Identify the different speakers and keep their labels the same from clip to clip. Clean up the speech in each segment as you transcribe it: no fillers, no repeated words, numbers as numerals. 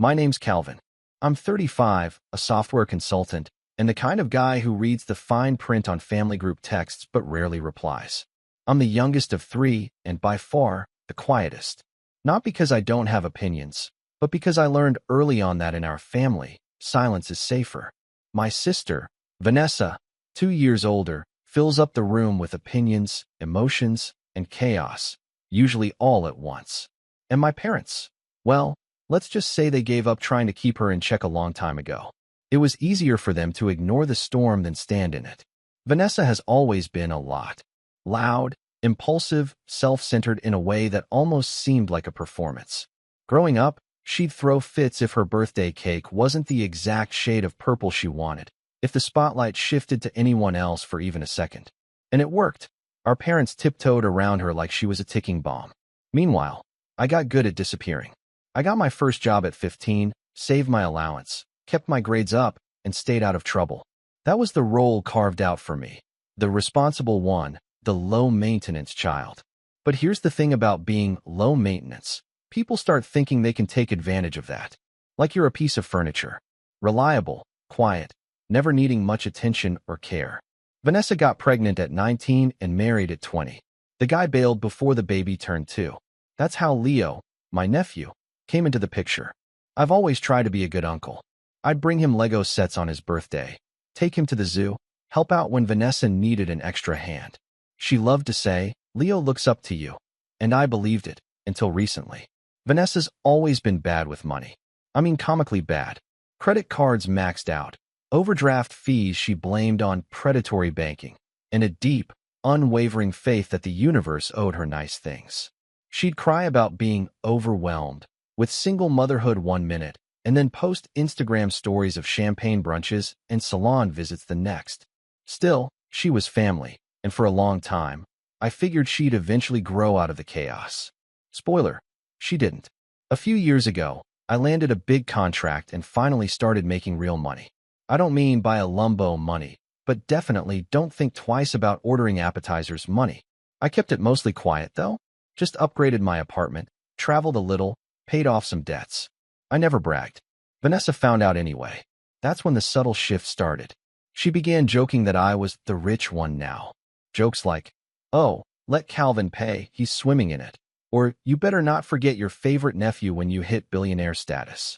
Speaker 1: My name's Calvin. I'm 35, a software consultant, and the kind of guy who reads the fine print on family group texts but rarely replies. I'm the youngest of three, and by far, the quietest. Not because I don't have opinions, but because I learned early on that in our family, silence is safer. My sister, Vanessa, 2 years older, fills up the room with opinions, emotions, and chaos, usually all at once. And my parents? Well, let's just say they gave up trying to keep her in check a long time ago. It was easier for them to ignore the storm than stand in it. Vanessa has always been a lot. Loud, impulsive, self-centered in a way that almost seemed like a performance. Growing up, she'd throw fits if her birthday cake wasn't the exact shade of purple she wanted, if the spotlight shifted to anyone else for even a second. And it worked. Our parents tiptoed around her like she was a ticking bomb. Meanwhile, I got good at disappearing. I got my first job at 15, saved my allowance, kept my grades up, and stayed out of trouble. That was the role carved out for me. The responsible one, the low-maintenance child. But here's the thing about being low-maintenance. People start thinking they can take advantage of that. Like you're a piece of furniture. Reliable, quiet, never needing much attention or care. Vanessa got pregnant at 19 and married at 20. The guy bailed before the baby turned 2. That's how Leo, my nephew, came into the picture. I've always tried to be a good uncle. I'd bring him Lego sets on his birthday, take him to the zoo, help out when Vanessa needed an extra hand. She loved to say, "Leo looks up to you." And I believed it, until recently. Vanessa's always been bad with money. I mean comically bad. Credit cards maxed out. Overdraft fees she blamed on predatory banking. And a deep, unwavering faith that the universe owed her nice things. She'd cry about being overwhelmed, with single motherhood one minute, and then post Instagram stories of champagne brunches and salon visits the next. Still, she was family, and for a long time, I figured she'd eventually grow out of the chaos. Spoiler, she didn't. A few years ago, I landed a big contract and finally started making real money. I don't mean by a lumbo money, but definitely don't think twice about ordering appetizers money. I kept it mostly quiet, though. Just upgraded my apartment, traveled a little, paid off some debts. I never bragged. Vanessa found out anyway. That's when the subtle shift started. She began joking that I was the rich one now. Jokes like, "Oh, let Calvin pay, he's swimming in it." Or, "You better not forget your favorite nephew when you hit billionaire status."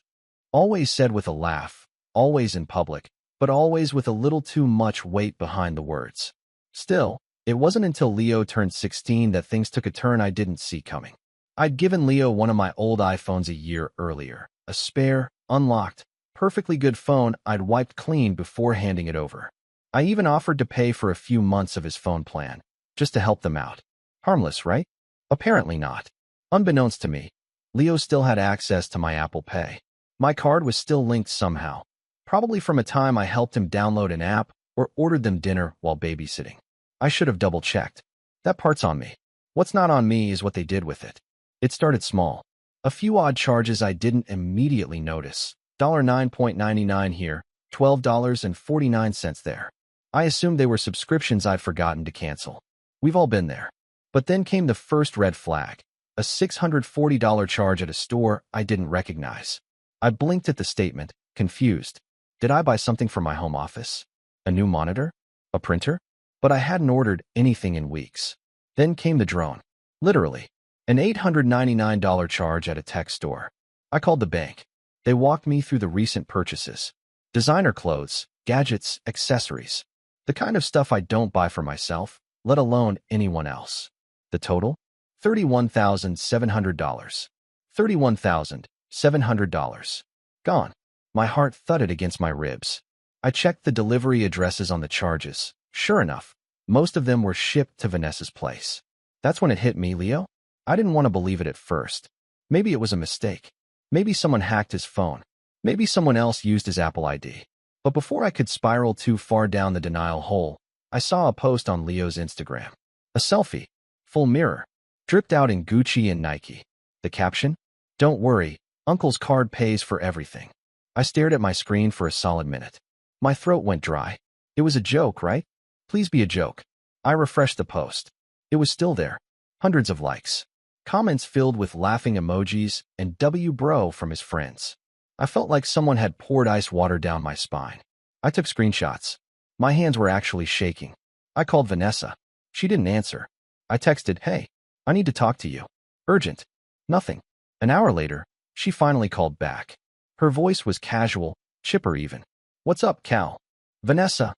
Speaker 1: Always said with a laugh, always in public, but always with a little too much weight behind the words. Still, it wasn't until Leo turned 16 that things took a turn I didn't see coming. I'd given Leo one of my old iPhones a year earlier, a spare, unlocked, perfectly good phone I'd wiped clean before handing it over. I even offered to pay for a few months of his phone plan, just to help them out. Harmless, right? Apparently not. Unbeknownst to me, Leo still had access to my Apple Pay. My card was still linked somehow, probably from a time I helped him download an app or ordered them dinner while babysitting. I should have double-checked. That part's on me. What's not on me is what they did with it. It started small. A few odd charges I didn't immediately notice. $9.99 here, $12.49 there. I assumed they were subscriptions I'd forgotten to cancel. We've all been there. But then came the first red flag, a $640 charge at a store I didn't recognize. I blinked at the statement, confused. Did I buy something for my home office? A new monitor? A printer? But I hadn't ordered anything in weeks. Then came the drone. Literally. An $899 charge at a tech store. I called the bank. They walked me through the recent purchases. Designer clothes, gadgets, accessories. The kind of stuff I don't buy for myself, let alone anyone else. The total? $31,700. $31,700. Gone. My heart thudded against my ribs. I checked the delivery addresses on the charges. Sure enough, most of them were shipped to Vanessa's place. That's when it hit me, Leo. I didn't want to believe it at first. Maybe it was a mistake. Maybe someone hacked his phone. Maybe someone else used his Apple ID. But before I could spiral too far down the denial hole, I saw a post on Leo's Instagram. A selfie, full mirror, dripped out in Gucci and Nike. The caption? "Don't worry, Uncle's card pays for everything." I stared at my screen for a solid minute. My throat went dry. It was a joke, right? Please be a joke. I refreshed the post. It was still there. Hundreds of likes. Comments filled with laughing emojis and "W bro" from his friends. I felt like someone had poured ice water down my spine. I took screenshots. My hands were actually shaking. I called Vanessa. She didn't answer. I texted, "Hey, I need to talk to you. Urgent." Nothing. An hour later, she finally called back. Her voice was casual, chipper even. "What's up, Cal?" "Vanessa,"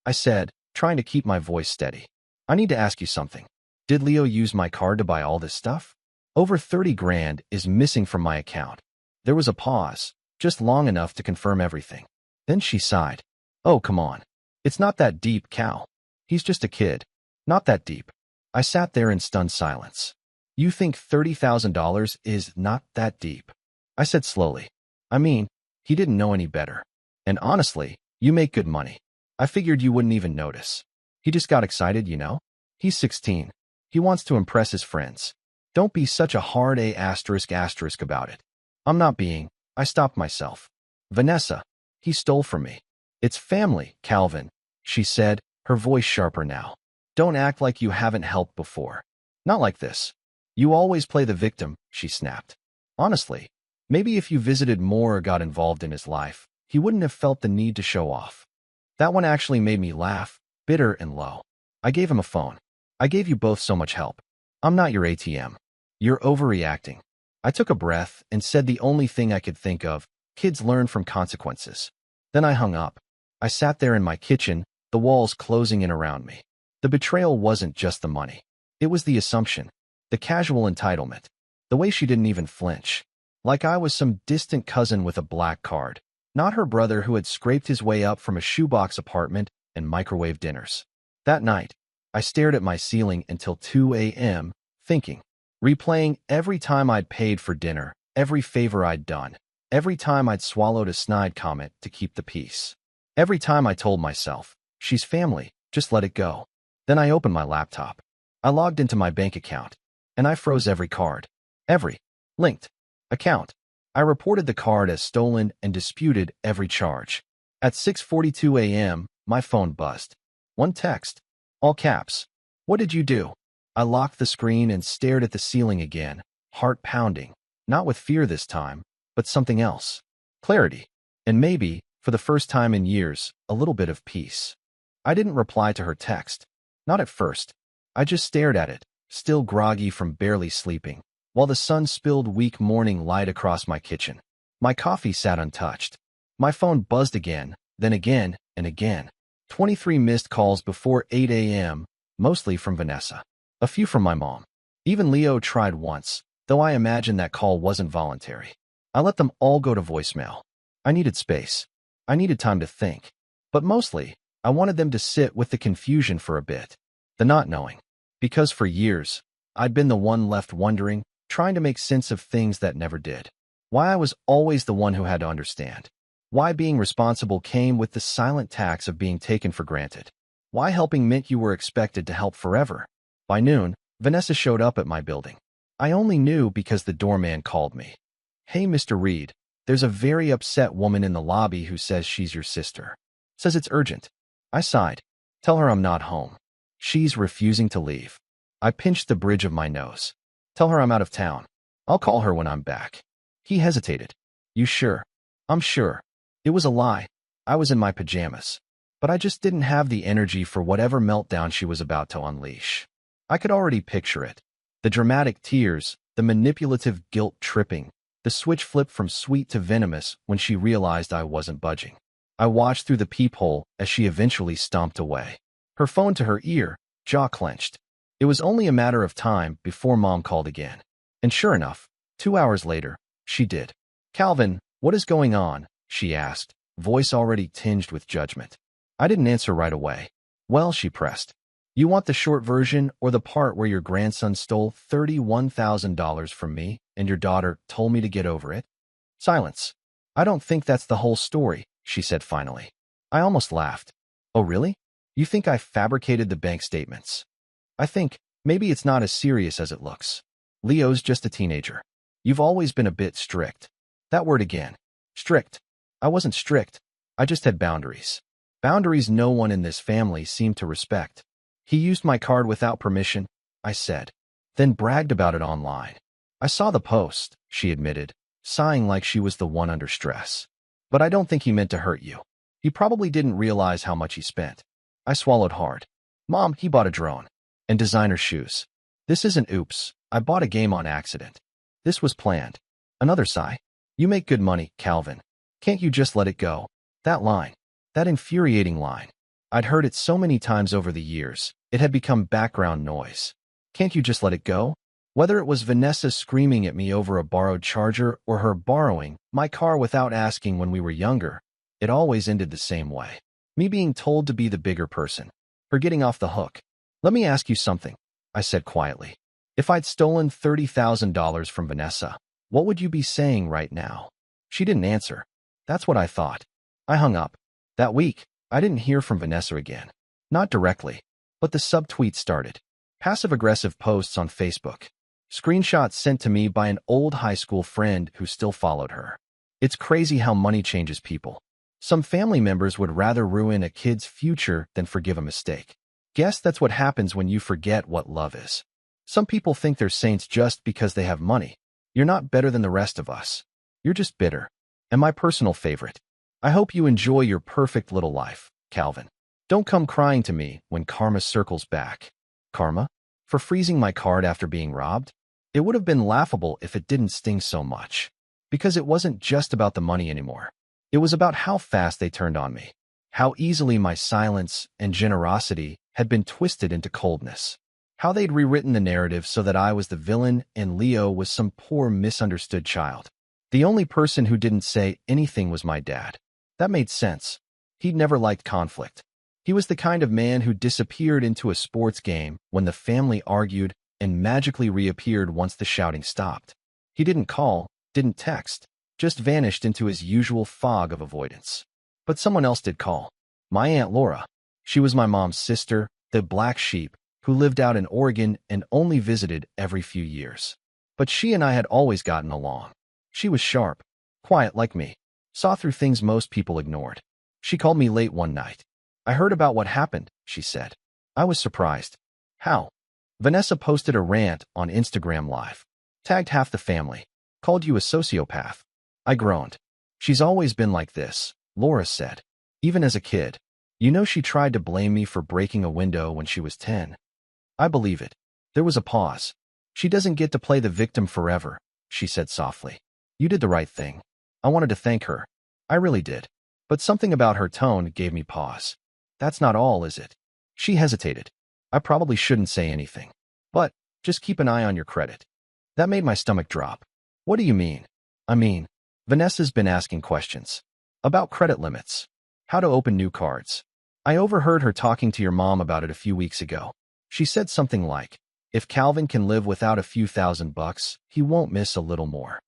Speaker 1: I said, trying to keep my voice steady. "I need to ask you something. Did Leo use my card to buy all this stuff? Over 30 grand is missing from my account." There was a pause, just long enough to confirm everything. Then she sighed. "Oh, come on. It's not that deep, Cal. He's just a kid. Not that deep." I sat there in stunned silence. "You think $30,000 is not that deep?" I said slowly. "I mean, he didn't know any better. And honestly, you make good money. I figured you wouldn't even notice. He just got excited, you know? He's 16. He wants to impress his friends. Don't be such a hard asterisk about it." I'm not being. I stopped myself. "Vanessa, he stole from me." "It's family, Calvin," she said, her voice sharper now. "Don't act like you haven't helped before. Not like this. You always play the victim," she snapped. "Honestly, maybe if you visited more or got involved in his life, he wouldn't have felt the need to show off." That one actually made me laugh, bitter and low. I gave him a phone. "I gave you both so much help. I'm not your ATM. You're overreacting." I took a breath and said the only thing I could think of: kids learn from consequences. Then I hung up. I sat there in my kitchen, the walls closing in around me. The betrayal wasn't just the money. It was the assumption, the casual entitlement, the way she didn't even flinch. Like I was some distant cousin with a black card, not her brother who had scraped his way up from a shoebox apartment and microwave dinners. That night, I stared at my ceiling until 2 a.m., thinking, replaying every time I'd paid for dinner, every favor I'd done, every time I'd swallowed a snide comment to keep the peace. Every time I told myself, she's family, just let it go. Then I opened my laptop. I logged into my bank account, and I froze every card. Every linked account. I reported the card as stolen and disputed every charge. At 6:42 a.m., my phone buzzed. One text. All caps. "What did you do?" I locked the screen and stared at the ceiling again, heart pounding, not with fear this time, but something else. Clarity. And maybe, for the first time in years, a little bit of peace. I didn't reply to her text. Not at first. I just stared at it, still groggy from barely sleeping, while the sun spilled weak morning light across my kitchen. My coffee sat untouched. My phone buzzed again, then again, and again. 23 missed calls before 8 a.m., mostly from Vanessa. A few from my mom. Even Leo tried once, though I imagine that call wasn't voluntary. I let them all go to voicemail. I needed space. I needed time to think. But mostly, I wanted them to sit with the confusion for a bit. The not knowing. Because for years, I'd been the one left wondering, trying to make sense of things that never did. Why I was always the one who had to understand. Why being responsible came with the silent tax of being taken for granted. Why helping meant you were expected to help forever. By noon, Vanessa showed up at my building. I only knew because the doorman called me. "Hey, Mr. Reed, there's a very upset woman in the lobby who says she's your sister. Says it's urgent." I sighed. "Tell her I'm not home." "She's refusing to leave." I pinched the bridge of my nose. "Tell her I'm out of town. I'll call her when I'm back." He hesitated. "You sure?" "I'm sure." It was a lie. I was in my pajamas. But I just didn't have the energy for whatever meltdown she was about to unleash. I could already picture it. The dramatic tears, the manipulative guilt tripping, the switch flipped from sweet to venomous when she realized I wasn't budging. I watched through the peephole as she eventually stomped away. Her phone to her ear, jaw clenched. It was only a matter of time before Mom called again. And sure enough, 2 hours later, she did. "Calvin, what is going on?" she asked, voice already tinged with judgment. I didn't answer right away. "Well," she pressed. "You want the short version or the part where your grandson stole $31,000 from me and your daughter told me to get over it?" Silence. "I don't think that's the whole story," she said finally. I almost laughed. "Oh, really? You think I fabricated the bank statements?" "I think maybe it's not as serious as it looks. Leo's just a teenager. You've always been a bit strict." That word again. Strict. I wasn't strict. I just had boundaries. Boundaries no one in this family seemed to respect. "He used my card without permission," I said, then bragged about it online. "I saw the post," she admitted, sighing like she was the one under stress. But I don't think he meant to hurt you. He probably didn't realize how much he spent. I swallowed hard. Mom, he bought a drone. And designer shoes. This isn't oops, I bought a game on accident. This was planned. Another sigh. You make good money, Calvin. Can't you just let it go? That line. That infuriating line. I'd heard it so many times over the years, it had become background noise. Can't you just let it go? Whether it was Vanessa screaming at me over a borrowed charger or her borrowing my car without asking when we were younger, it always ended the same way. Me being told to be the bigger person. Her getting off the hook. Let me ask you something, I said quietly. If I'd stolen $30,000 from Vanessa, what would you be saying right now? She didn't answer. That's what I thought. I hung up. That week, I didn't hear from Vanessa again. Not directly, but the subtweets started. Passive-aggressive posts on Facebook. Screenshots sent to me by an old high school friend who still followed her. It's crazy how money changes people. Some family members would rather ruin a kid's future than forgive a mistake. Guess that's what happens when you forget what love is. Some people think they're saints just because they have money. You're not better than the rest of us. You're just bitter. And my personal favorite. I hope you enjoy your perfect little life, Calvin. Don't come crying to me when karma circles back. Karma? For freezing my card after being robbed? It would have been laughable if it didn't sting so much. Because it wasn't just about the money anymore. It was about how fast they turned on me. How easily my silence and generosity had been twisted into coldness. How they'd rewritten the narrative so that I was the villain and Leo was some poor misunderstood child. The only person who didn't say anything was my dad. That made sense. He'd never liked conflict. He was the kind of man who disappeared into a sports game when the family argued and magically reappeared once the shouting stopped. He didn't call, didn't text, just vanished into his usual fog of avoidance. But someone else did call. My Aunt Laura. She was my mom's sister, the black sheep, who lived out in Oregon and only visited every few years. But she and I had always gotten along. She was sharp, quiet like me, saw through things most people ignored. She called me late one night. I heard about what happened, she said. I was surprised. How? Vanessa posted a rant on Instagram Live. Tagged half the family. Called you a sociopath. I groaned. She's always been like this, Laura said. Even as a kid. You know she tried to blame me for breaking a window when she was 10. I believe it. There was a pause. She doesn't get to play the victim forever, she said softly. You did the right thing. I wanted to thank her. I really did. But something about her tone gave me pause. That's not all, is it? She hesitated. I probably shouldn't say anything. But, just keep an eye on your credit. That made my stomach drop. What do you mean? I mean, Vanessa's been asking questions. About credit limits. How to open new cards. I overheard her talking to your mom about it a few weeks ago. She said something like, if Calvin can live without a few $1,000s, he won't miss a little more.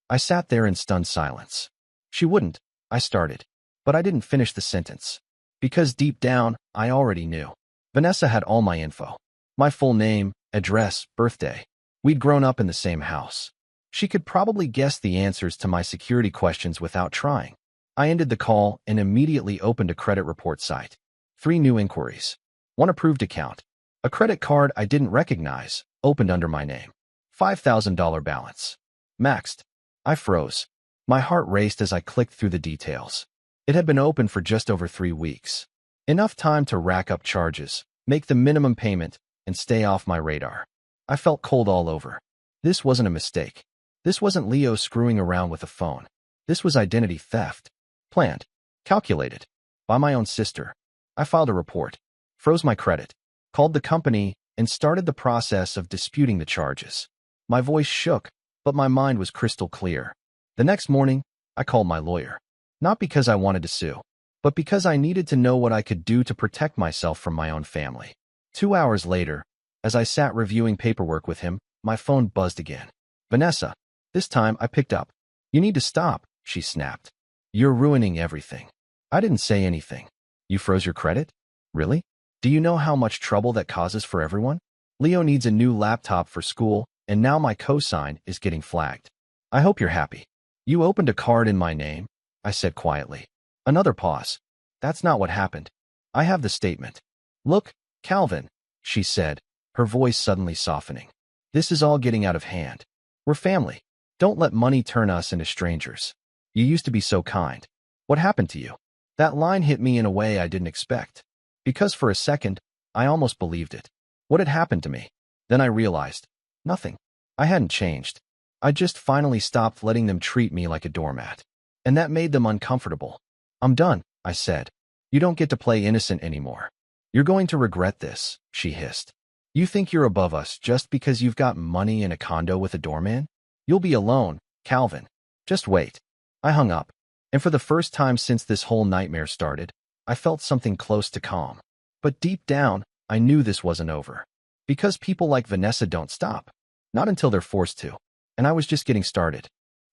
Speaker 1: I sat there in stunned silence. She wouldn't, I started. But I didn't finish the sentence. Because deep down, I already knew. Vanessa had all my info. My full name, address, birthday. We'd grown up in the same house. She could probably guess the answers to my security questions without trying. I ended the call and immediately opened a credit report site. 3 new inquiries. 1 approved account. A credit card I didn't recognize, opened under my name. $5,000 balance. Maxed. I froze. My heart raced as I clicked through the details. It had been open for just over 3 weeks. Enough time to rack up charges, make the minimum payment, and stay off my radar. I felt cold all over. This wasn't a mistake. This wasn't Leo screwing around with a phone. This was identity theft. Planned. Calculated. By my own sister. I filed a report. Froze my credit. Called the company and started the process of disputing the charges. My voice shook, but my mind was crystal clear. The next morning, I called my lawyer. Not because I wanted to sue, but because I needed to know what I could do to protect myself from my own family. 2 hours later, as I sat reviewing paperwork with him, my phone buzzed again. Vanessa. This time I picked up. You need to stop, she snapped. You're ruining everything. I didn't say anything. You froze your credit? Really? Do you know how much trouble that causes for everyone? Leo needs a new laptop for school, and now my cosign is getting flagged. I hope you're happy. You opened a card in my name, I said quietly. Another pause. That's not what happened. I have the statement. Look, Calvin, she said, her voice suddenly softening. This is all getting out of hand. We're family. Don't let money turn us into strangers. You used to be so kind. What happened to you? That line hit me in a way I didn't expect. Because for a second, I almost believed it. What had happened to me? Then I realized, nothing. I hadn't changed. I just finally stopped letting them treat me like a doormat. And that made them uncomfortable. I'm done, I said. You don't get to play innocent anymore. You're going to regret this, she hissed. You think you're above us just because you've got money and a condo with a doorman? You'll be alone, Calvin. Just wait. I hung up. And for the first time since this whole nightmare started, I felt something close to calm. But deep down, I knew this wasn't over. Because people like Vanessa don't stop. Not until they're forced to. And I was just getting started.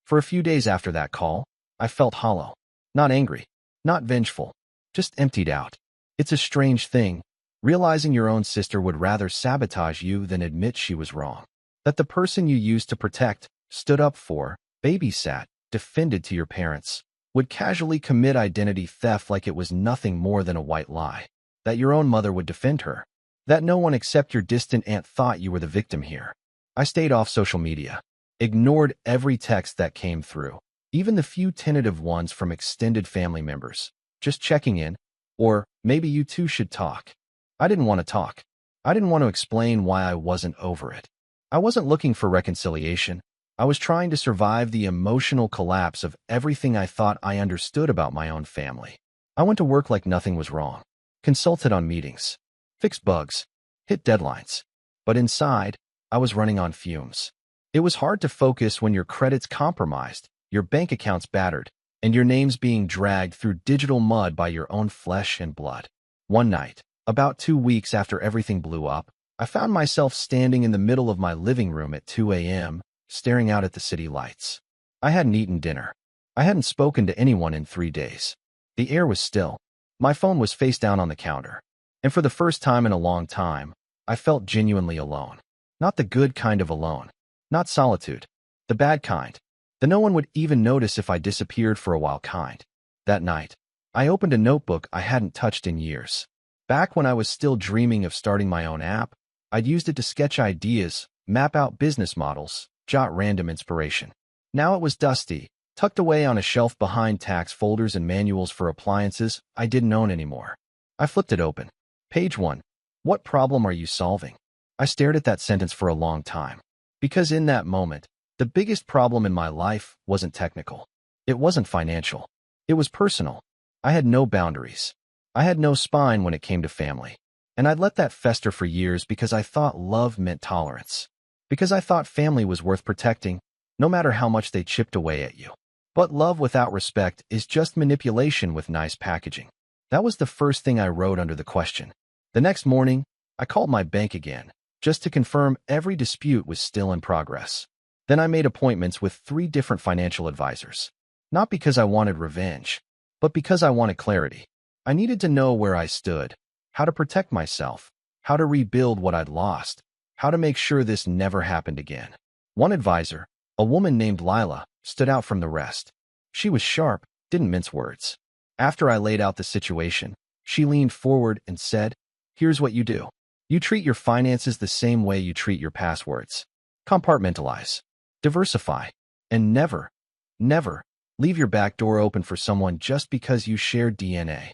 Speaker 1: For a few days after that call, I felt hollow. Not angry. Not vengeful. Just emptied out. It's a strange thing, realizing your own sister would rather sabotage you than admit she was wrong. That the person you used to protect, stood up for, babysat, defended to your parents, would casually commit identity theft like it was nothing more than a white lie. That your own mother would defend her. That no one except your distant aunt thought you were the victim here. I stayed off social media. Ignored every text that came through. Even the few tentative ones from extended family members. Just checking in. Or, maybe you two should talk. I didn't want to talk. I didn't want to explain why I wasn't over it. I wasn't looking for reconciliation. I was trying to survive the emotional collapse of everything I thought I understood about my own family. I went to work like nothing was wrong. Consulted on meetings. Fixed bugs. Hit deadlines. But inside, I was running on fumes. It was hard to focus when your credit's compromised, your bank account's battered, and your name's being dragged through digital mud by your own flesh and blood. One night, about 2 weeks after everything blew up, I found myself standing in the middle of my living room at 2 a.m., staring out at the city lights. I hadn't eaten dinner. I hadn't spoken to anyone in 3 days. The air was still. My phone was face down on the counter. And for the first time in a long time, I felt genuinely alone. Not the good kind of alone. Not solitude. The bad kind. The no one would even notice if I disappeared for a while kind. That night, I opened a notebook I hadn't touched in years. Back when I was still dreaming of starting my own app, I'd used it to sketch ideas, map out business models, jot random inspiration. Now it was dusty, tucked away on a shelf behind tax folders and manuals for appliances I didn't own anymore. I flipped it open. Page 1. What problem are you solving? I stared at that sentence for a long time. Because in that moment, the biggest problem in my life wasn't technical. It wasn't financial. It was personal. I had no boundaries. I had no spine when it came to family. And I'd let that fester for years because I thought love meant tolerance. Because I thought family was worth protecting, no matter how much they chipped away at you. But love without respect is just manipulation with nice packaging. That was the first thing I wrote under the question. The next morning, I called my bank again, just to confirm every dispute was still in progress. Then I made appointments with 3 different financial advisors. Not because I wanted revenge, but because I wanted clarity. I needed to know where I stood, how to protect myself, how to rebuild what I'd lost, how to make sure this never happened again. One advisor, a woman named Lila, stood out from the rest. She was sharp, didn't mince words. After I laid out the situation, she leaned forward and said, "Here's what you do. You treat your finances the same way you treat your passwords. Compartmentalize. Diversify. And never, never leave your back door open for someone just because you share DNA."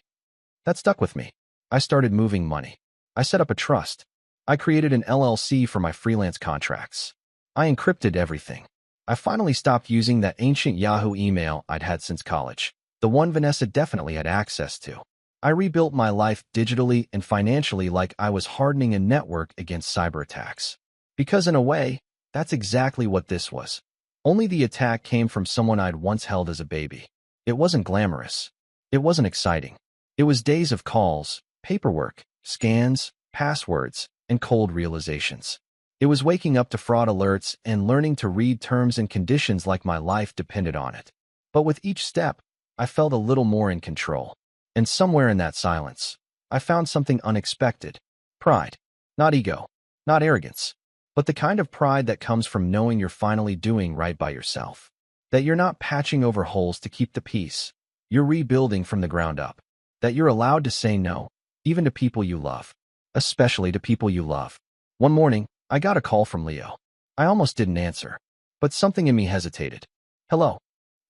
Speaker 1: That stuck with me. I started moving money. I set up a trust. I created an LLC for my freelance contracts. I encrypted everything. I finally stopped using that ancient Yahoo email I'd had since college, the one Vanessa definitely had access to. I rebuilt my life digitally and financially like I was hardening a network against cyber attacks. Because in a way, that's exactly what this was. Only the attack came from someone I'd once held as a baby. It wasn't glamorous. It wasn't exciting. It was days of calls, paperwork, scans, passwords, and cold realizations. It was waking up to fraud alerts and learning to read terms and conditions like my life depended on it. But with each step, I felt a little more in control. And somewhere in that silence, I found something unexpected. Pride. Not ego. Not arrogance. But the kind of pride that comes from knowing you're finally doing right by yourself. That you're not patching over holes to keep the peace. You're rebuilding from the ground up. That you're allowed to say no, even to people you love. Especially to people you love. One morning, I got a call from Leo. I almost didn't answer. but something in me hesitated. Hello.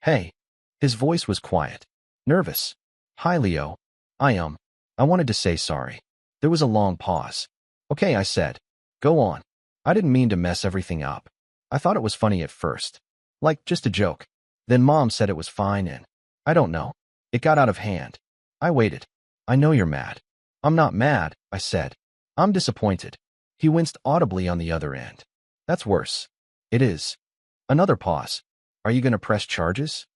Speaker 1: Hey. His voice was quiet. Nervous. Hi, Leo. I wanted to say sorry. There was a long pause. Okay, I said. Go on. I didn't mean to mess everything up. I thought it was funny at first. Like, just a joke. Then Mom said it was fine and, I don't know. It got out of hand. I waited. I know you're mad. I'm not mad, I said. I'm disappointed. He winced audibly on the other end. That's worse. It is. Another pause. Are you going to press charges?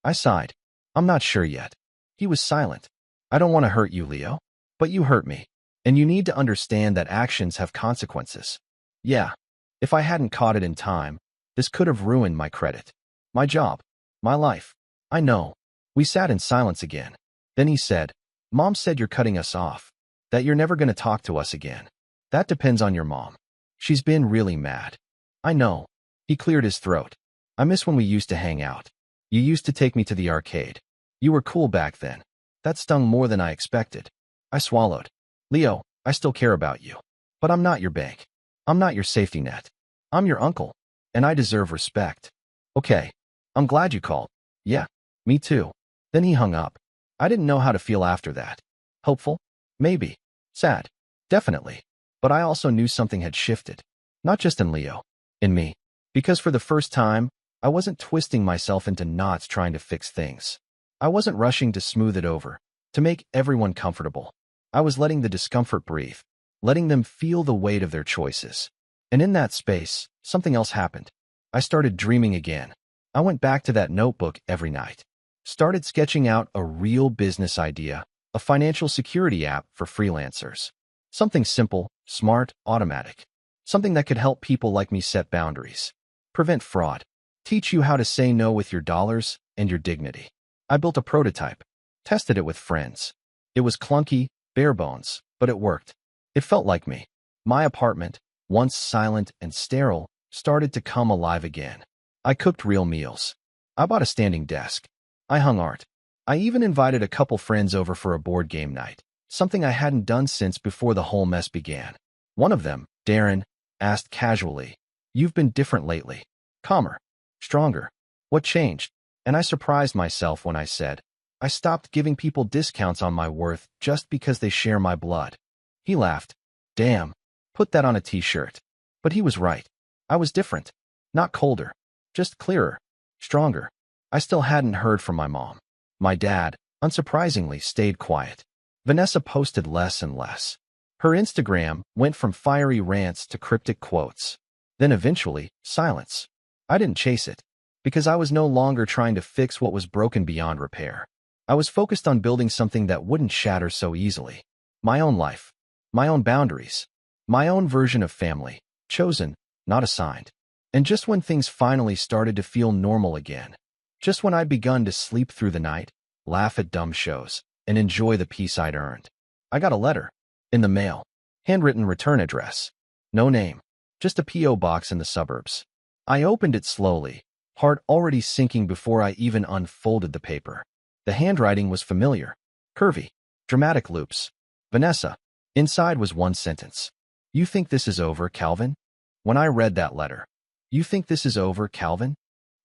Speaker 1: I sighed. I'm not sure yet. He was silent. I don't want to hurt you, Leo. But you hurt me. And you need to understand that actions have consequences. Yeah. If I hadn't caught it in time, this could have ruined my credit. My job. My life. I know. We sat in silence again. Then he said, Mom said you're cutting us off. That you're never going to talk to us again. That depends on your mom. She's been really mad. I know. He cleared his throat. I miss when we used to hang out. You used to take me to the arcade. You were cool back then. That stung more than I expected. I swallowed. Leo, I still care about you. But I'm not your bank. I'm not your safety net. I'm your uncle. And I deserve respect. Okay. I'm glad you called. Yeah. Me too. Then he hung up. I didn't know how to feel after that. Hopeful? Maybe. Sad? Definitely. But I also knew something had shifted. Not just in Leo. In me. Because for the first time, I wasn't twisting myself into knots trying to fix things. I wasn't rushing to smooth it over, to make everyone comfortable. I was letting the discomfort breathe, letting them feel the weight of their choices. And in that space, something else happened. I started dreaming again. I went back to that notebook every night. Started sketching out a real business idea, a financial security app for freelancers. Something simple, smart, automatic. Something that could help people like me set boundaries, prevent fraud, teach you how to say no with your dollars and your dignity. I built a prototype, tested it with friends. It was clunky, bare bones, but it worked. It felt like me. My apartment, once silent and sterile, started to come alive again. I cooked real meals. I bought a standing desk. I hung art. I even invited a couple friends over for a board game night, something I hadn't done since before the whole mess began. One of them, Darren, asked casually, "You've been different lately. Calmer. Stronger. What changed?" And I surprised myself when I said, I stopped giving people discounts on my worth just because they share my blood. He laughed. Damn. Put that on a t-shirt. But he was right. I was different. Not colder. Just clearer. Stronger. I still hadn't heard from my mom. My dad, unsurprisingly, stayed quiet. Vanessa posted less and less. Her Instagram went from fiery rants to cryptic quotes. Then eventually, silence. I didn't chase it, because I was no longer trying to fix what was broken beyond repair. I was focused on building something that wouldn't shatter so easily. My own life. My own boundaries. My own version of family. Chosen, not assigned. And just when things finally started to feel normal again, just when I'd begun to sleep through the night, laugh at dumb shows, and enjoy the peace I'd earned, I got a letter. In the mail. Handwritten return address. No name. Just a P.O. box in the suburbs. I opened it slowly, heart already sinking before I even unfolded the paper. The handwriting was familiar. Curvy. Dramatic loops. Vanessa. Inside was one sentence. You think this is over, Calvin? When I read that letter. You think this is over, Calvin?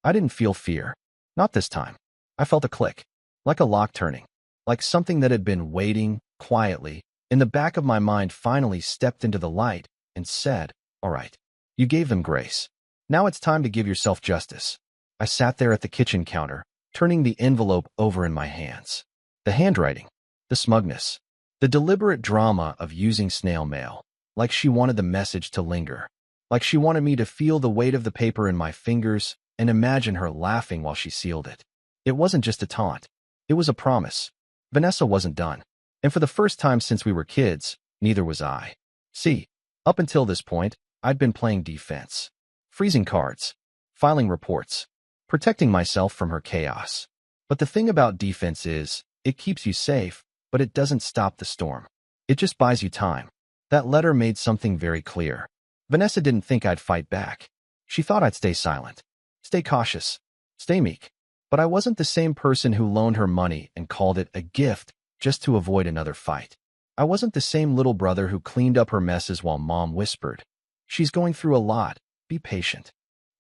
Speaker 1: I didn't feel fear. Not this time. I felt a click. Like a lock turning. Like something that had been waiting, quietly, in the back of my mind finally stepped into the light and said, all right, you gave them grace. Now it's time to give yourself justice. I sat there at the kitchen counter, turning the envelope over in my hands. The handwriting, the smugness, the deliberate drama of using snail mail, like she wanted the message to linger, like she wanted me to feel the weight of the paper in my fingers and imagine her laughing while she sealed it. It wasn't just a taunt. It was a promise. Vanessa wasn't done. And for the first time since we were kids, neither was I. See, up until this point, I'd been playing defense. Freezing cards. Filing reports. Protecting myself from her chaos. But the thing about defense is, it keeps you safe, but it doesn't stop the storm. It just buys you time. That letter made something very clear. Vanessa didn't think I'd fight back. She thought I'd stay silent. Stay cautious. Stay meek. But I wasn't the same person who loaned her money and called it a gift just to avoid another fight. I wasn't the same little brother who cleaned up her messes while Mom whispered, "She's going through a lot. Be patient."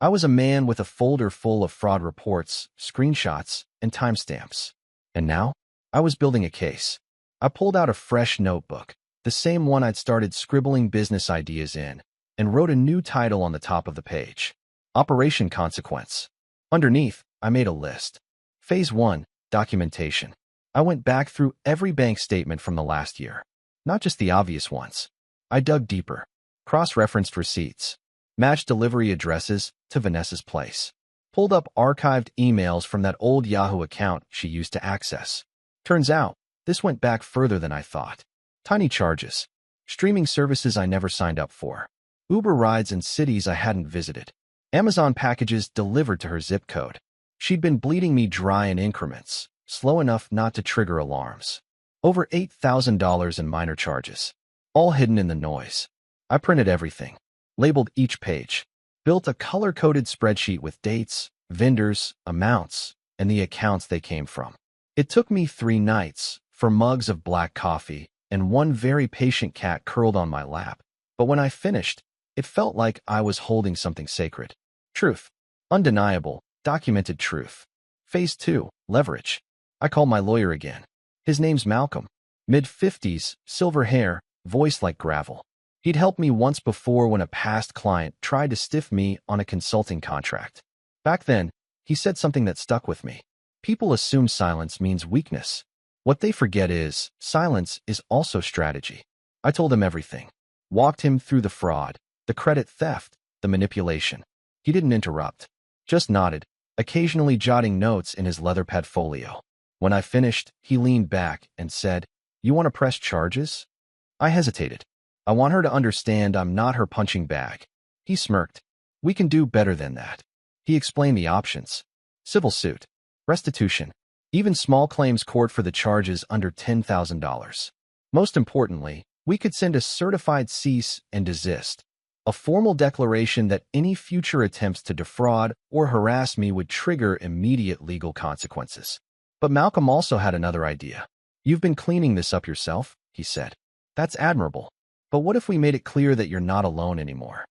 Speaker 1: I was a man with a folder full of fraud reports, screenshots, and timestamps. And now, I was building a case. I pulled out a fresh notebook, the same one I'd started scribbling business ideas in, and wrote a new title on the top of the page. Operation Consequence. Underneath, I made a list. Phase 1, Documentation. I went back through every bank statement from the last year. Not just the obvious ones. I dug deeper. Cross-referenced receipts. Matched delivery addresses to Vanessa's place. Pulled up archived emails from that old Yahoo account she used to access. Turns out, this went back further than I thought. Tiny charges. Streaming services I never signed up for. Uber rides in cities I hadn't visited. Amazon packages delivered to her zip code. She'd been bleeding me dry in increments, slow enough not to trigger alarms. Over $8,000 in minor charges. All hidden in the noise. I printed everything. Labeled each page. Built a color-coded spreadsheet with dates, vendors, amounts, and the accounts they came from. It took me 3 nights for mugs of black coffee and one very patient cat curled on my lap. But when I finished, it felt like I was holding something sacred. Truth. Undeniable, documented truth. Phase 2, Leverage. I called my lawyer again. His name's Malcolm. Mid-50s, silver hair, voice like gravel. He'd helped me once before when a past client tried to stiff me on a consulting contract. Back then, he said something that stuck with me. People assume silence means weakness. What they forget is, silence is also strategy. I told him everything. Walked him through the fraud, the credit theft, the manipulation. He didn't interrupt. Just nodded, occasionally jotting notes in his leather-pad folio. When I finished, he leaned back and said, "You want to press charges?" I hesitated. I want her to understand I'm not her punching bag. He smirked. "We can do better than that." He explained the options. Civil suit. Restitution. Even small claims court for the charges under $10,000. Most importantly, we could send a certified cease and desist. A formal declaration that any future attempts to defraud or harass me would trigger immediate legal consequences. But Malcolm also had another idea. "You've been cleaning this up yourself," he said. "That's admirable. But what if we made it clear that you're not alone anymore?"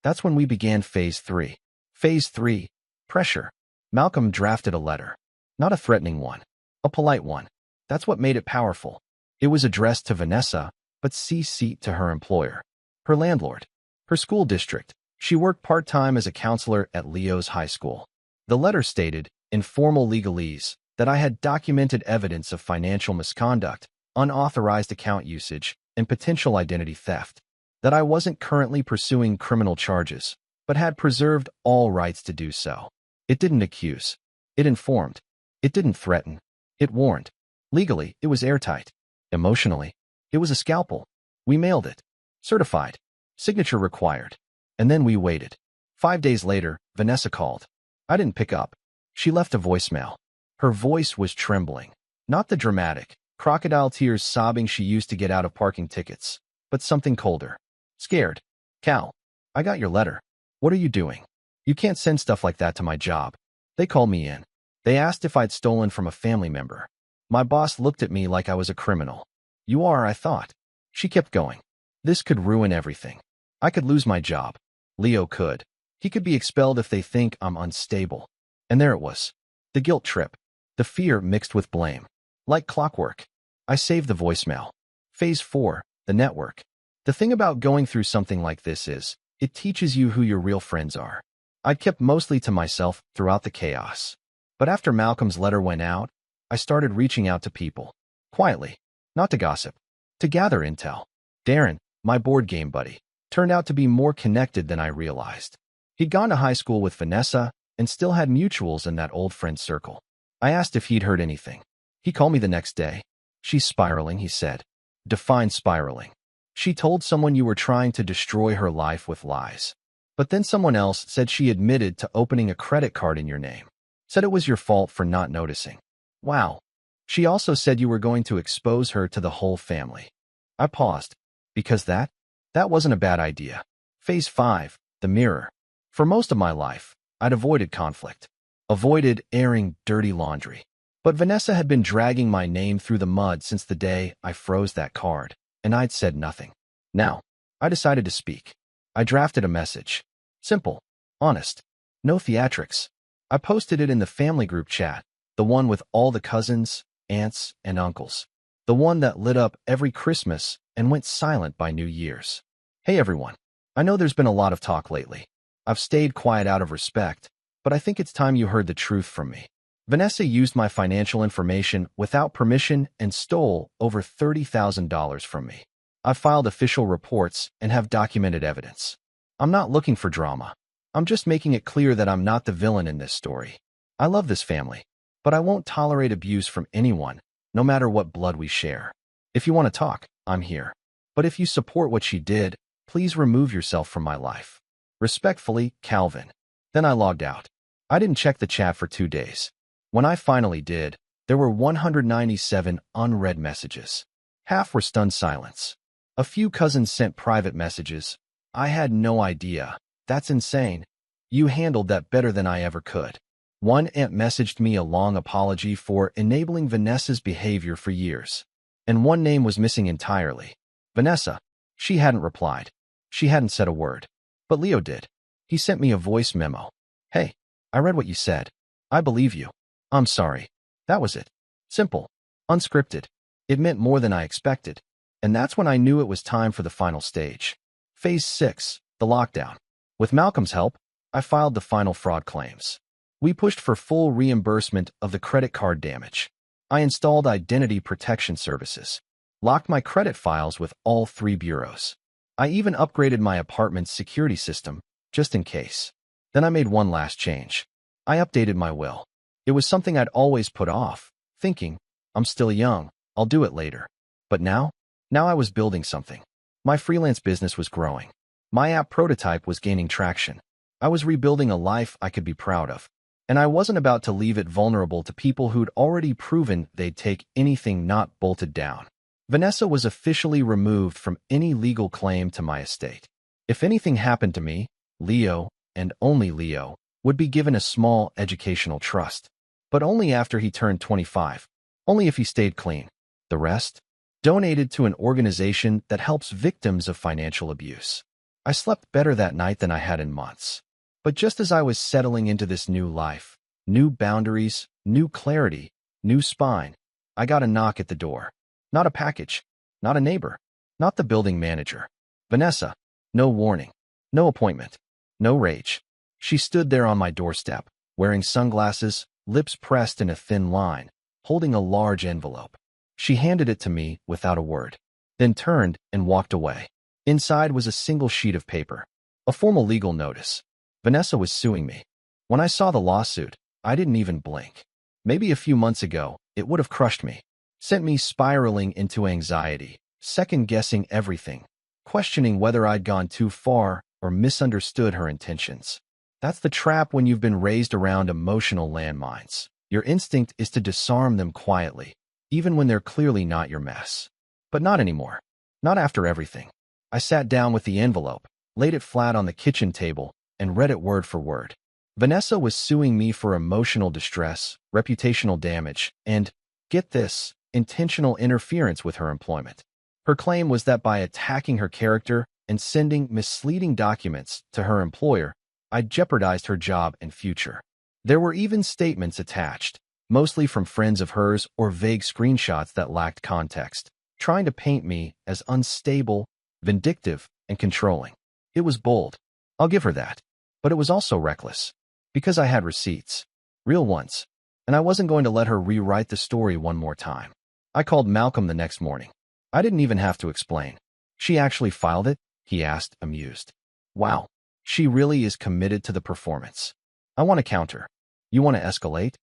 Speaker 1: That's when we began Phase 3. Phase 3, Pressure. Malcolm drafted a letter. Not a threatening one. A polite one. That's what made it powerful. It was addressed to Vanessa, but CC'd to her employer. Her landlord. Her school district. She worked part-time as a counselor at Leo's high school. The letter stated, in formal legalese, that I had documented evidence of financial misconduct, unauthorized account usage, and potential identity theft. That I wasn't currently pursuing criminal charges, but had preserved all rights to do so. It didn't accuse. It informed. It didn't threaten. It warned. Legally, it was airtight. Emotionally, it was a scalpel. We mailed it. Certified. Signature required. And then we waited. 5 days later, Vanessa called. I didn't pick up. She left a voicemail. Her voice was trembling. Not the dramatic, crocodile tears sobbing she used to get out of parking tickets, but something colder. Scared. "Cal, I got your letter. What are you doing? You can't send stuff like that to my job." They called me in. They asked if I'd stolen from a family member. My boss looked at me like I was a criminal. "You are," I thought. She kept going. "This could ruin everything. I could lose my job. Leo could. He could be expelled if they think I'm unstable." And there it was. The guilt trip. The fear mixed with blame. Like clockwork. I saved the voicemail. Phase 4, the network. The thing about going through something like this is, it teaches you who your real friends are. I'd kept mostly to myself throughout the chaos. But after Malcolm's letter went out, I started reaching out to people. Quietly. Not to gossip. To gather intel. Darren, my board game buddy, turned out to be more connected than I realized. He'd gone to high school with Vanessa and still had mutuals in that old friend circle. I asked if he'd heard anything. He called me the next day. "She's spiraling," he said. Define spiraling. "She told someone you were trying to destroy her life with lies. But then someone else said she admitted to opening a credit card in your name. Said it was your fault for not noticing. Wow. She also said you were going to expose her to the whole family." I paused. Because that wasn't a bad idea. Phase 5, the mirror. For most of my life, I'd avoided conflict. Avoided airing dirty laundry. But Vanessa had been dragging my name through the mud since the day I froze that card, and I'd said nothing. Now, I decided to speak. I drafted a message. Simple. Honest. No theatrics. I posted it in the family group chat, the one with all the cousins, aunts, and uncles. The one that lit up every Christmas and went silent by New Year's. Hey everyone. I know there's been a lot of talk lately. I've stayed quiet out of respect, but I think it's time you heard the truth from me. Vanessa used my financial information without permission and stole over $30,000 from me. I've filed official reports and have documented evidence. I'm not looking for drama. I'm just making it clear that I'm not the villain in this story. I love this family, but I won't tolerate abuse from anyone, no matter what blood we share. If you want to talk, I'm here. But if you support what she did, please remove yourself from my life. Respectfully, Calvin. Then I logged out. I didn't check the chat for 2 days. When I finally did, there were 197 unread messages. Half were stunned silence. A few cousins sent private messages. I had no idea. That's insane. You handled that better than I ever could. One aunt messaged me a long apology for enabling Vanessa's behavior for years. And one name was missing entirely. Vanessa. She hadn't replied. She hadn't said a word. But Leo did. He sent me a voice memo. Hey, I read what you said. I believe you. I'm sorry. That was it. Simple. Unscripted. It meant more than I expected. And that's when I knew it was time for the final stage. Phase 6, the lockdown. With Malcolm's help, I filed the final fraud claims. We pushed for full reimbursement of the credit card damage. I installed identity protection services, locked my credit files with all 3 bureaus. I even upgraded my apartment's security system, just in case. Then I made one last change. I updated my will. It was something I'd always put off, thinking, I'm still young, I'll do it later. But now I was building something. My freelance business was growing. My app prototype was gaining traction. I was rebuilding a life I could be proud of. And I wasn't about to leave it vulnerable to people who'd already proven they'd take anything not bolted down. Vanessa was officially removed from any legal claim to my estate. If anything happened to me, Leo, and only Leo, would be given a small educational trust. But only after he turned 25. Only if he stayed clean. The rest? Donated to an organization that helps victims of financial abuse. I slept better that night than I had in months. But just as I was settling into this new life, new boundaries, new clarity, new spine, I got a knock at the door. Not a package, not a neighbor, not the building manager. Vanessa. No warning, no appointment, no rage. She stood there on my doorstep, wearing sunglasses, lips pressed in a thin line, holding a large envelope. She handed it to me without a word, then turned and walked away. Inside was a single sheet of paper, a formal legal notice. Vanessa was suing me. When I saw the lawsuit, I didn't even blink. Maybe a few months ago, it would have crushed me, sent me spiraling into anxiety, second-guessing everything, questioning whether I'd gone too far or misunderstood her intentions. That's the trap when you've been raised around emotional landmines. Your instinct is to disarm them quietly, even when they're clearly not your mess. But not anymore. Not after everything. I sat down with the envelope, laid it flat on the kitchen table, and read it word for word. Vanessa was suing me for emotional distress, reputational damage, and, get this, intentional interference with her employment. Her claim was that by attacking her character and sending misleading documents to her employer, I'd jeopardized her job and future. There were even statements attached, mostly from friends of hers or vague screenshots that lacked context, trying to paint me as unstable, vindictive, and controlling. It was bold. I'll give her that. But it was also reckless. Because I had receipts. Real ones. And I wasn't going to let her rewrite the story one more time. I called Malcolm the next morning. I didn't even have to explain. She actually filed it? He asked, amused. Wow. She really is committed to the performance. I want to counter. You want to escalate?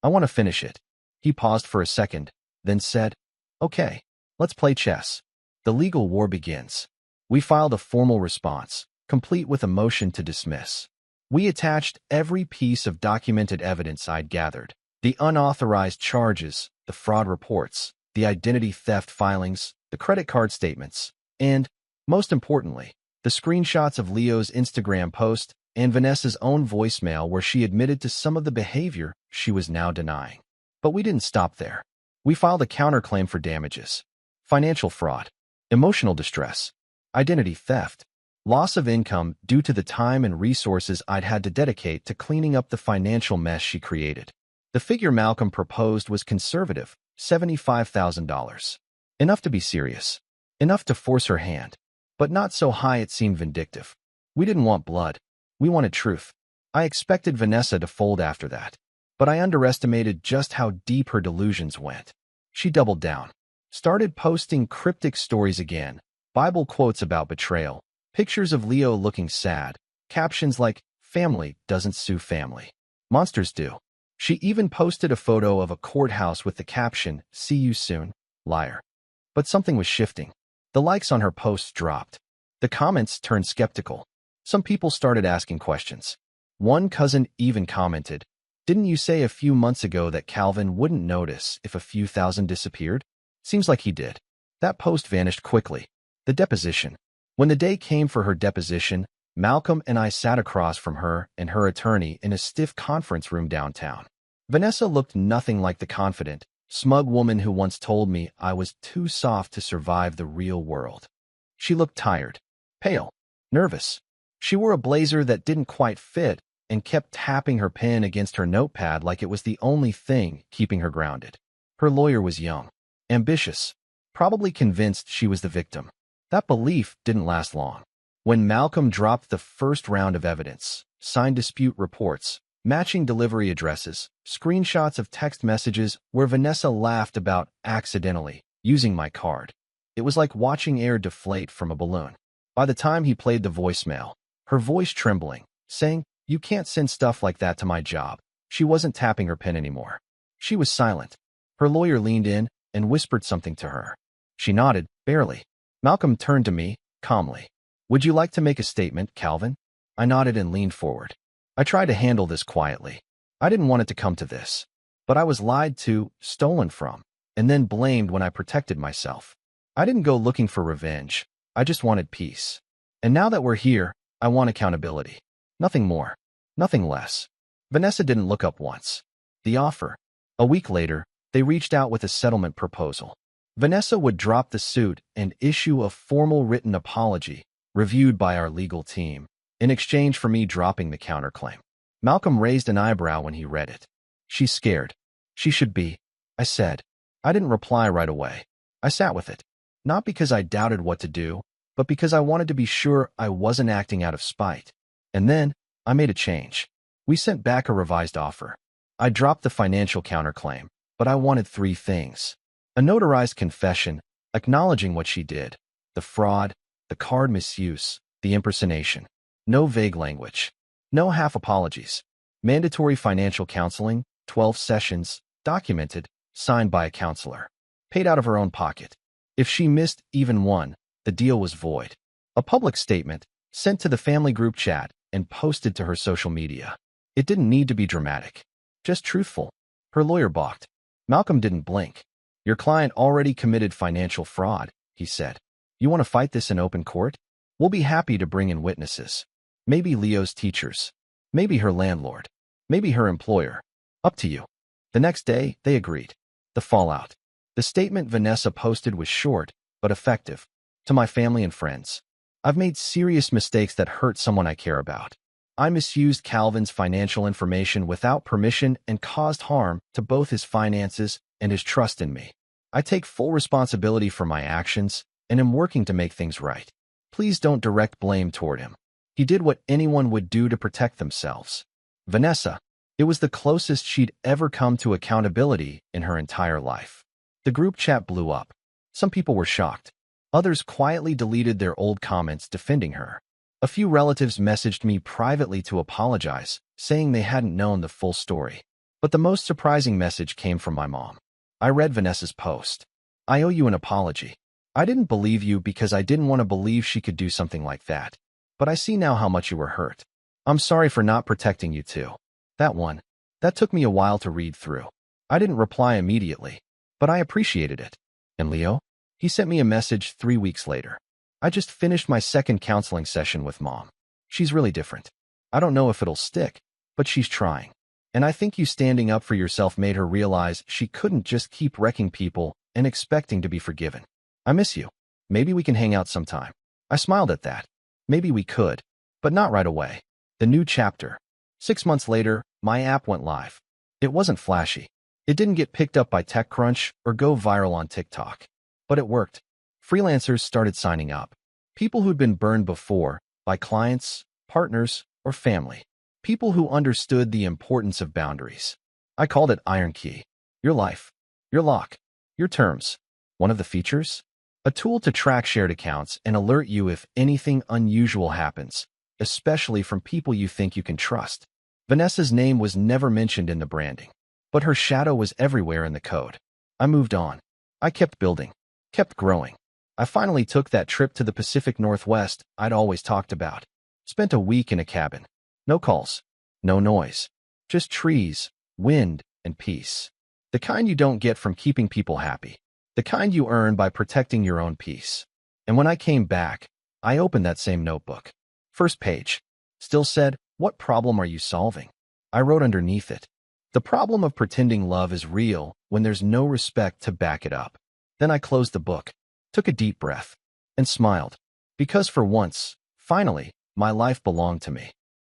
Speaker 1: I want to finish it. He paused for a second, then said, Okay, let's play chess. The legal war begins. We filed a formal response, complete with a motion to dismiss. We attached every piece of documented evidence I'd gathered, the unauthorized charges, the fraud reports, the identity theft filings, the credit card statements, and, most importantly, the screenshots of Leo's Instagram post and Vanessa's own voicemail where she admitted to some of the behavior she was now denying. But we didn't stop there. We filed a counterclaim for damages, financial fraud, emotional distress, identity theft, Loss of income due to the time and resources I'd had to dedicate to cleaning up the financial mess she created. The figure Malcolm proposed was conservative, $75,000. Enough to be serious. Enough to force her hand. But not so high it seemed vindictive. We didn't want blood. We wanted truth. I expected Vanessa to fold after that. But I underestimated just how deep her delusions went. She doubled down. Started posting cryptic stories again, Bible quotes about betrayal, pictures of Leo looking sad, captions like, "Family doesn't sue family. Monsters do." She even posted a photo of a courthouse with the caption, "See you soon, liar." But something was shifting. The likes on her posts dropped. The comments turned skeptical. Some people started asking questions. One cousin even commented, "Didn't you say a few months ago that Calvin wouldn't notice if a few thousand disappeared? Seems like he did." That post vanished quickly. The deposition. When the day came for her deposition, Malcolm and I sat across from her and her attorney in a stiff conference room downtown. Vanessa looked nothing like the confident, smug woman who once told me I was too soft to survive the real world. She looked tired, pale, nervous. She wore a blazer that didn't quite fit and kept tapping her pen against her notepad like it was the only thing keeping her grounded. Her lawyer was young, ambitious, probably convinced she was the victim. That belief didn't last long. When Malcolm dropped the first round of evidence, signed dispute reports, matching delivery addresses, screenshots of text messages where Vanessa laughed about accidentally using my card, it was like watching air deflate from a balloon. By the time he played the voicemail, her voice trembling, saying, "You can't send stuff like that to my job," she wasn't tapping her pen anymore. She was silent. Her lawyer leaned in and whispered something to her. She nodded, barely. Malcolm turned to me, calmly. "Would you like to make a statement, Calvin?" I nodded and leaned forward. I tried to handle this quietly. I didn't want it to come to this. But I was lied to, stolen from, and then blamed when I protected myself. I didn't go looking for revenge. I just wanted peace. And now that we're here, I want accountability. Nothing more. Nothing less. Vanessa didn't look up once. The offer. A week later, they reached out with a settlement proposal. Vanessa would drop the suit and issue a formal written apology, reviewed by our legal team, in exchange for me dropping the counterclaim. Malcolm raised an eyebrow when he read it. "She's scared." "She should be," I said. I didn't reply right away. I sat with it. Not because I doubted what to do, but because I wanted to be sure I wasn't acting out of spite. And then, I made a change. We sent back a revised offer. I dropped the financial counterclaim, but I wanted 3 things. A notarized confession, acknowledging what she did, the fraud, the card misuse, the impersonation. No vague language. No half apologies. Mandatory financial counseling, 12 sessions, documented, signed by a counselor. Paid out of her own pocket. If she missed even one, the deal was void. A public statement, sent to the family group chat and posted to her social media. It didn't need to be dramatic. Just truthful. Her lawyer balked. Malcolm didn't blink. "Your client already committed financial fraud," he said. "You want to fight this in open court? We'll be happy to bring in witnesses. Maybe Leo's teachers. Maybe her landlord. Maybe her employer. Up to you." The next day, they agreed. The fallout. The statement Vanessa posted was short, but effective. "To my family and friends. I've made serious mistakes that hurt someone I care about. I misused Calvin's financial information without permission and caused harm to both his finances and his trust in me. I take full responsibility for my actions and am working to make things right. Please don't direct blame toward him. He did what anyone would do to protect themselves." Vanessa. It was the closest she'd ever come to accountability in her entire life. The group chat blew up. Some people were shocked. Others quietly deleted their old comments defending her. A few relatives messaged me privately to apologize, saying they hadn't known the full story. But the most surprising message came from my mom. I read Vanessa's post. "I owe you an apology. I didn't believe you because I didn't want to believe she could do something like that. But I see now how much you were hurt. I'm sorry for not protecting you too." That one. That took me a while to read through. I didn't reply immediately, but I appreciated it. "And Leo?" He sent me a message 3 weeks later. "I just finished my second counseling session with Mom. She's really different. I don't know if it'll stick, but she's trying. And I think you standing up for yourself made her realize she couldn't just keep wrecking people and expecting to be forgiven. I miss you. Maybe we can hang out sometime." I smiled at that. Maybe we could, but not right away. The new chapter. 6 months later, my app went live. It wasn't flashy. It didn't get picked up by TechCrunch or go viral on TikTok. But it worked. Freelancers started signing up. People who'd been burned before by clients, partners, or family. People who understood the importance of boundaries. I called it Iron Key. Your life, your lock, your terms. One of the features? A tool to track shared accounts and alert you if anything unusual happens, especially from people you think you can trust. Vanessa's name was never mentioned in the branding, but her shadow was everywhere in the code. I moved on. I kept building, kept growing. I finally took that trip to the Pacific Northwest I'd always talked about. Spent a week in a cabin. No calls, no noise, just trees, wind, and peace. The kind you don't get from keeping people happy. The kind you earn by protecting your own peace. And when I came back, I opened that same notebook. First page. Still said, "What problem are you solving?" I wrote underneath it. The problem of pretending love is real when there's no respect to back it up. Then I closed the book, took a deep breath, and smiled. Because for once, finally, my life belonged to me.